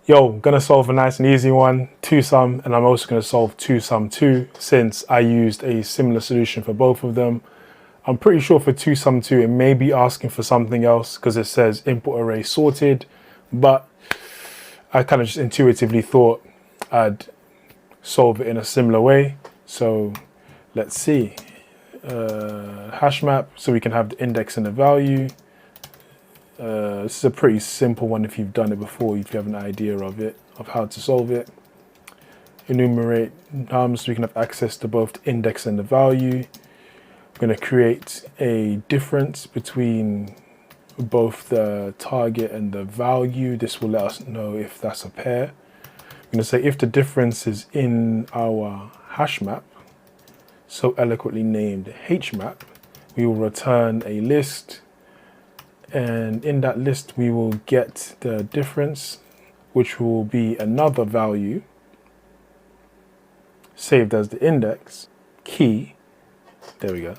Yo, I'm gonna solve a nice and easy one, two sum, and I'm also gonna solve two sum 2 since I used a similar solution for both of them. I'm pretty sure for two sum 2 it may be asking for something else because it says input array sorted, but I kind of just intuitively thought I'd solve it in a similar way. So let's see. hashMap, so we can have the index and the value. This is a pretty simple one if you've done it before, if you have an idea of it, of how to solve it. Enumerate so we can have access to both the index and the value. I'm going to create a difference between both the target and the value. This will let us know if that's a pair. I'm going to say if the difference is in our hashMap, so eloquently named hmap, we will return a list. And in that list, we will get the difference, which will be another value saved as the index key. There we go.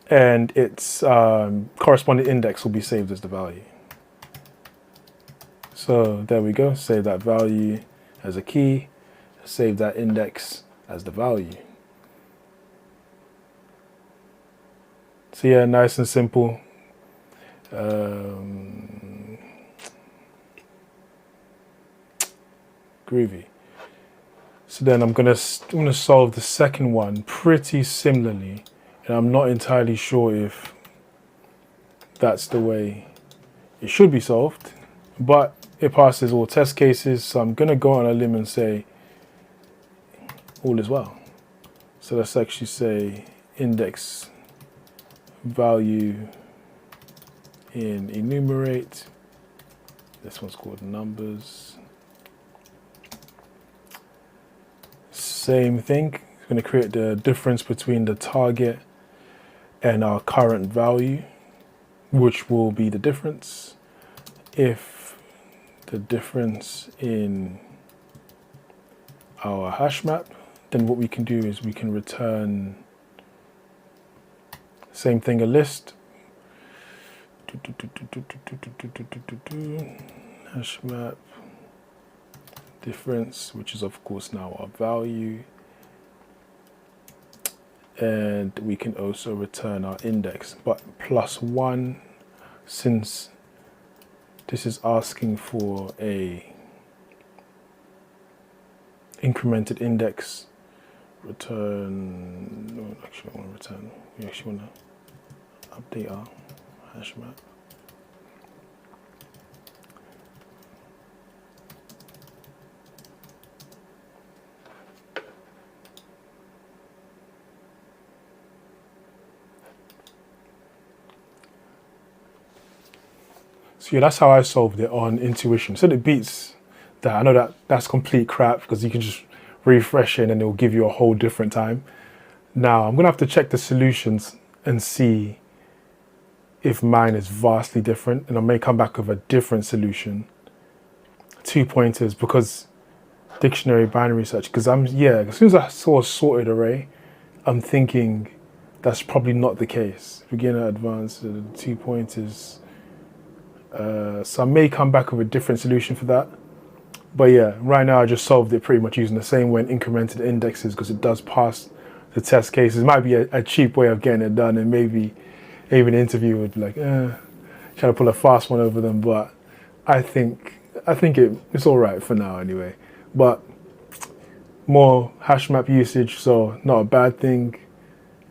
And its corresponding index will be saved as the value. So there we go. Save that value as a key. Save that index as the value. So yeah, nice and simple. Groovy. So then I'm gonna solve the second one pretty similarly, and I'm not entirely sure if that's the way it should be solved, but it passes all test cases, so I'm gonna go on a limb and say all is well. So let's actually say index value in enumerate. This one's called numbers. Same thing. It's going to create the difference between the target and our current value, which will be the difference. If the difference in our hashMap, then what we can do is we can return same thing, a list. hashMap difference, which is of course now our value. And we can also return our index, but +1, since this is asking for a incremented index. Return, no, actually I want to return, we actually want to update our hashMap. So yeah, that's how I solved it on intuition. So it beats that. I know that that's complete crap because you can just refresh it and it will give you a whole different time. Now I'm gonna have to check the solutions and see if mine is vastly different, and I may come back with a different solution. 2 pointers, because dictionary binary search, because as soon as I saw a sorted array, I'm thinking that's probably not the case. Beginner, advanced, 2 pointers. So I may come back with a different solution for that. But yeah, right now I just solved it pretty much using the same way in incremented indexes, because it does pass the test cases. It might be a cheap way of getting it done, and maybe even an interview would be like, trying to pull a fast one over them. But I think it's all right for now anyway. But more hashMap usage, so not a bad thing.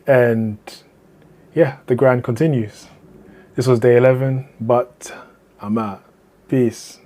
And yeah, the grind continues. This was day 11, but I'm out. Peace.